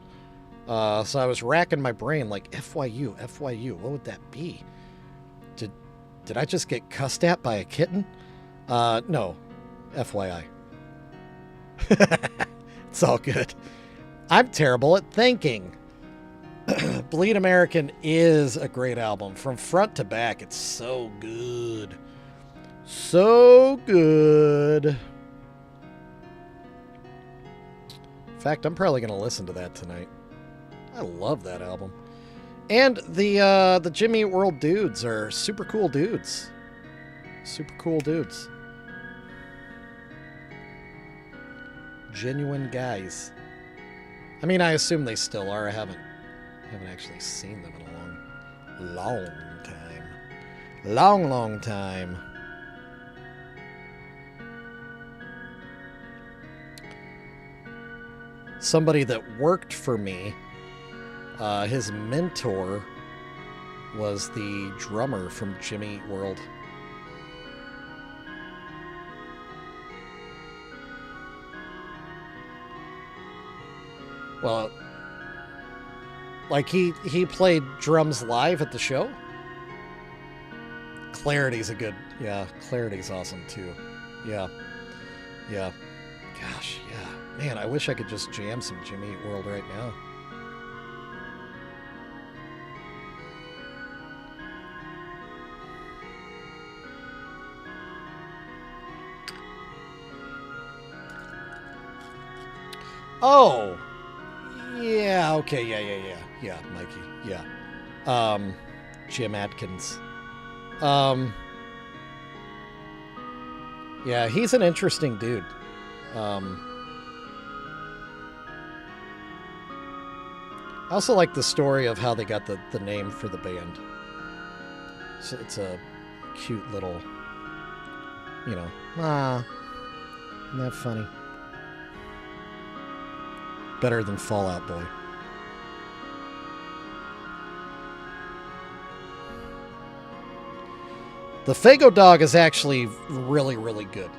So I was racking my brain like FYU, what would that be? Did I just get cussed at by a kitten? No, FYI. It's all good. I'm terrible at thinking. Bleed American is a great album. From front to back, it's so good. So good. In fact, I'm probably going to listen to that tonight. I love that album. And the Jimmy Eat World dudes are super cool dudes. Super cool dudes. Genuine guys. I mean, I assume they still are. I haven't actually seen them in a long time. Long time. Somebody that worked for me, his mentor was the drummer from Jimmy Eat World. Well, like he played drums live at the show. Clarity's a good, yeah, Clarity's awesome too. Yeah. Gosh, yeah. Man, I wish I could just jam some Jimmy Eat World right now. Oh, yeah, okay, yeah, Mikey, yeah. Jim Atkins. Yeah, he's an interesting dude. I also like the story of how they got the name for the band. So it's a cute little, you know, isn't that funny? Better than Fall Out Boy. The Faygo dog is actually really, really good.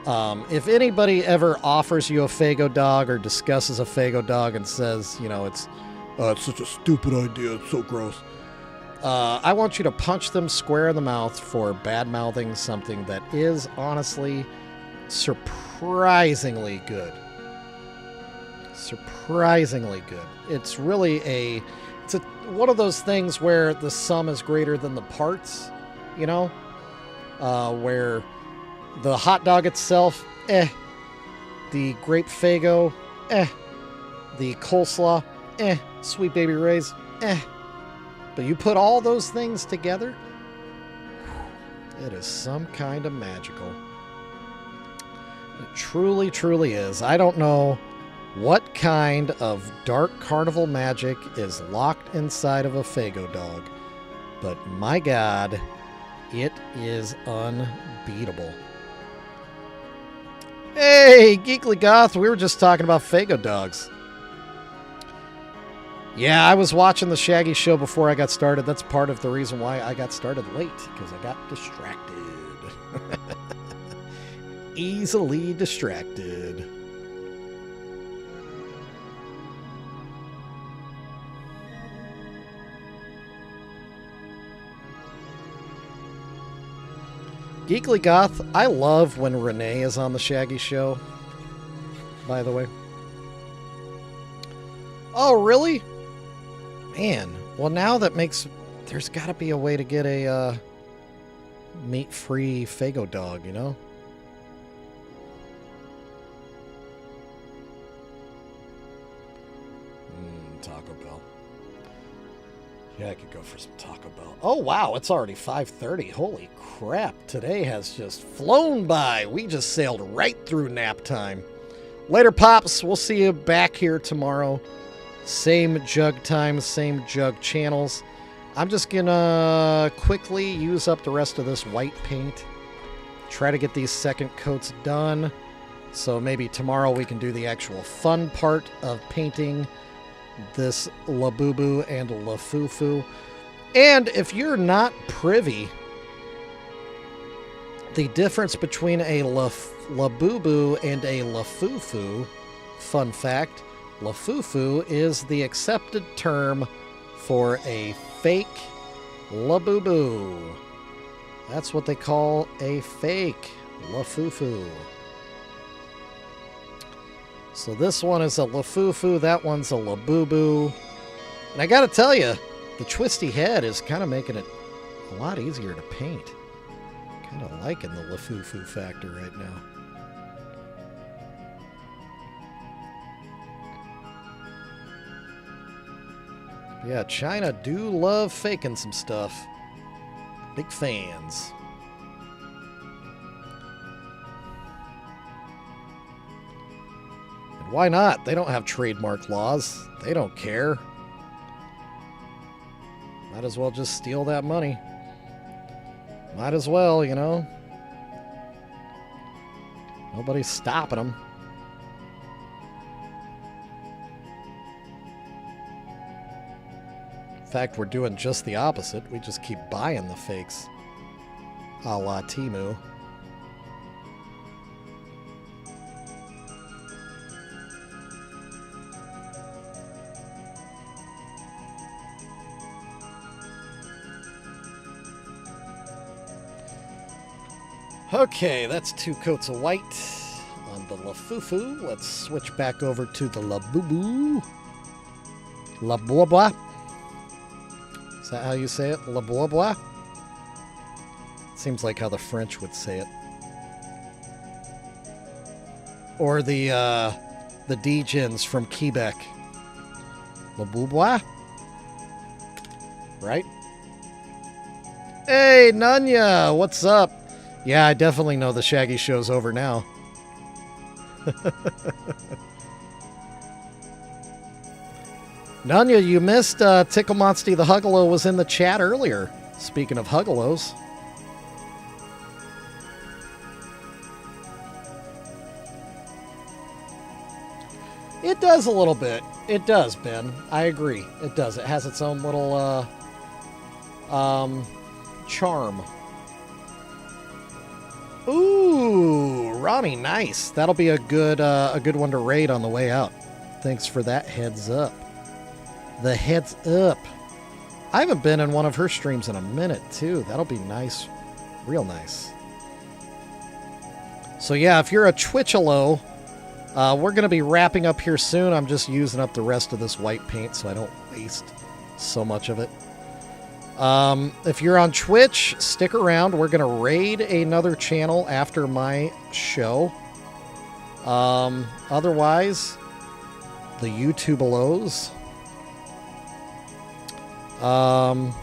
If anybody ever offers you a Faygo dog or discusses a Faygo dog and says, you know, it's such a stupid idea, it's so gross, I want you to punch them square in the mouth for bad-mouthing something that is honestly surprisingly good. Surprisingly good. It's really one of those things where the sum is greater than the parts, you know, where the hot dog itself, the grape Faygo, the coleslaw, Sweet Baby Ray's, but you put all those things together, it is some kind of magical. It truly, truly is. I don't know what kind of dark carnival magic is locked inside of a Faygo dog, but my God, it is unbeatable. Hey, Geekly Goth, we were just talking about Faygo dogs. Yeah, I was watching the Shaggy Show before I got started. That's part of the reason why I got started late, because I got distracted. Easily distracted. Geekly Goth, I love when Renee is on the Shaggy Show, by the way. Oh, really? Man, well now that makes... There's got to be a way to get a meat-free Fago dog, you know? Taco Bell. Yeah, I could go for some Taco Bell. Oh, wow, it's already 5:30. Holy crap, today has just flown by. We just sailed right through nap time. Later, Pops. We'll see you back here tomorrow. Same jug time, same jug channels. I'm just gonna quickly use up the rest of this white paint. Try to get these second coats done. So maybe tomorrow we can do the actual fun part of painting this LABUBU and LAFUFU. And if you're not privy, the difference between a LABUBU and a LAFUFU, fun fact, LAFUFU is the accepted term for a fake LABUBU. That's what they call a fake LAFUFU. So this one is a LAFUFU, that one's a LABUBU. And I gotta tell you, the twisty head is kind of making it a lot easier to paint. Kind of liking the LAFUFU factor right now. Yeah, China do love faking some stuff. Big fans. And why not? They don't have trademark laws. They don't care. Might as well just steal that money. Might as well, you know. Nobody's stopping them. In fact, we're doing just the opposite. We just keep buying the fakes. A la Temu. Okay, that's 2 coats of white on the LAFUFU. Let's switch back over to the LABUBU. LABUBU. Is that how you say it? LABUBU? Seems like how the French would say it. Or the Djins from Quebec. LABUBU? Right? Hey, Nanya! What's up? Yeah, I definitely know the Shaggy Show's over now. Nanya, you missed Tickle Monsty the Juggalo was in the chat earlier. Speaking of Juggalos. It does a little bit. It does, Ben. I agree. It does. It has its own little charm. Ooh, Ronnie, nice. That'll be a good one to raid on the way out. Thanks for that heads up. The heads up. I haven't been in one of her streams in a minute, too. That'll be nice. Real nice. So, yeah, if you're a Twitchalo, we're going to be wrapping up here soon. I'm just using up the rest of this white paint so I don't waste so much of it. If you're on Twitch, stick around. We're going to raid another channel after my show. Otherwise, the YouTubealos. I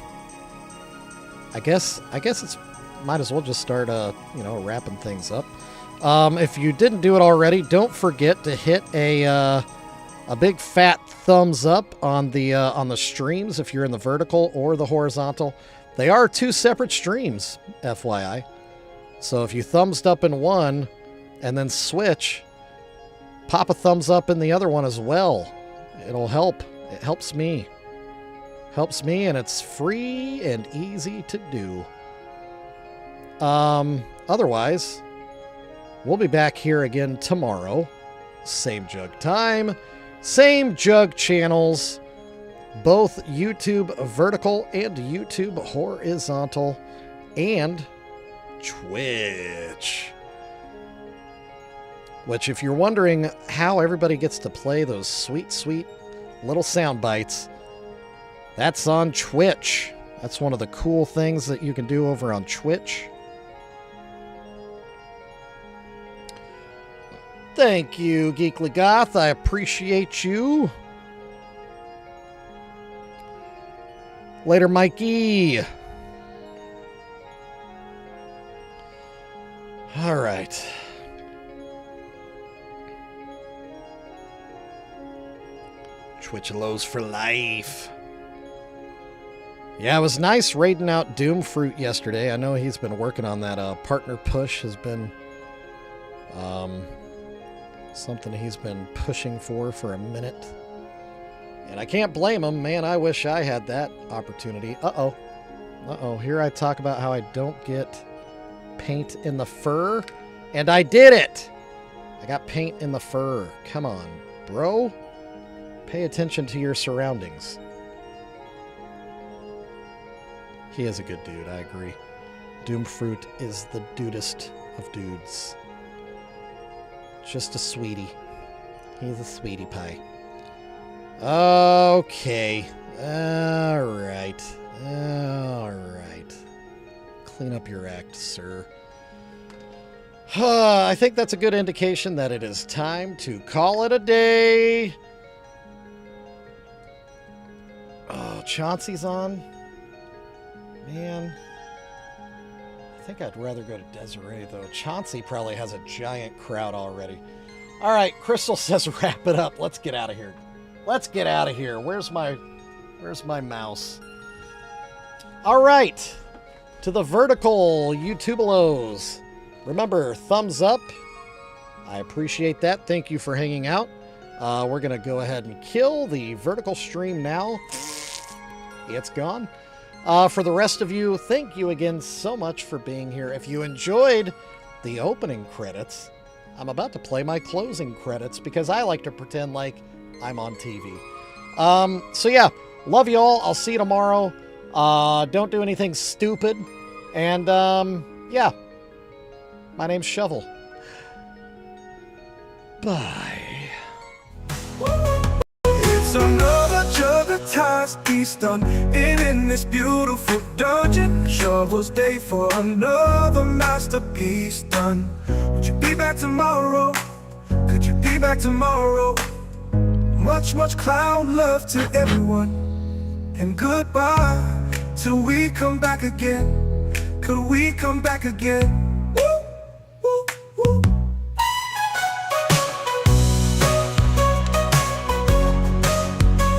guess it's might as well just start wrapping things up. If you didn't do it already, don't forget to hit a big fat thumbs up on the streams if you're in the vertical or the horizontal. They are 2 separate streams, FYI. So if you thumbs up in one and then switch, pop a thumbs up in the other one as well. It'll help. It helps me. Helps me, and it's free and easy to do. Otherwise, we'll be back here again tomorrow. Same jug time, same jug channels, both YouTube vertical and YouTube horizontal, and Twitch. Which, if you're wondering how everybody gets to play those sweet, sweet little sound bites, that's on Twitch. That's one of the cool things that you can do over on Twitch. Thank you, Geekly Goth. I appreciate you. Later, Mikey. All right. Twitchalos for life. Yeah, it was nice raiding out Doom Fruit yesterday. I know he's been working on that. Partner push has been something he's been pushing for a minute. And I can't blame him. Man, I wish I had that opportunity. Uh-oh. Uh-oh. Here I talk about how I don't get paint in the fur. And I did it! I got paint in the fur. Come on, bro. Pay attention to your surroundings. He is a good dude, I agree. Doomfruit is the dudest of dudes. Just a sweetie. He's a sweetie pie. Okay. Alright. Alright. Clean up your act, sir. I think that's a good indication that it is time to call it a day. Oh, Chauncey's on? Man. I think I'd rather go to Desiree, though. Chauncey probably has a giant crowd already. All right, Crystal says wrap it up. Let's get out of here. Let's get out of here. Where's my mouse? All right. To the vertical YouTubelos. Remember, thumbs up. I appreciate that. Thank you for hanging out. We're going to go ahead and kill the vertical stream now. It's gone. For the rest of you, thank you again so much for being here. If you enjoyed the opening credits, I'm about to play my closing credits because I like to pretend like I'm on TV. So yeah, love you all. I'll see you tomorrow. Don't do anything stupid. And yeah, my name's Shovel. Bye. It's another Juggalos piece done in this beautiful dungeon. Shovel's day for another masterpiece done. Would you be back tomorrow? Could you be back tomorrow? Much, much clown love to everyone. And goodbye till we come back again. Could we come back again?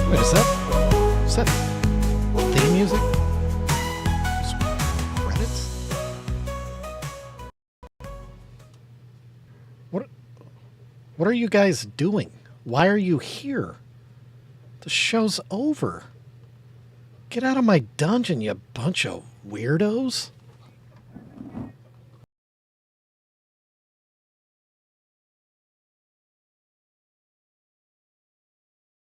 Wait, is that theme music? Credits? What are you guys doing? Why are you here? The show's over. Get out of my dungeon, you bunch of weirdos.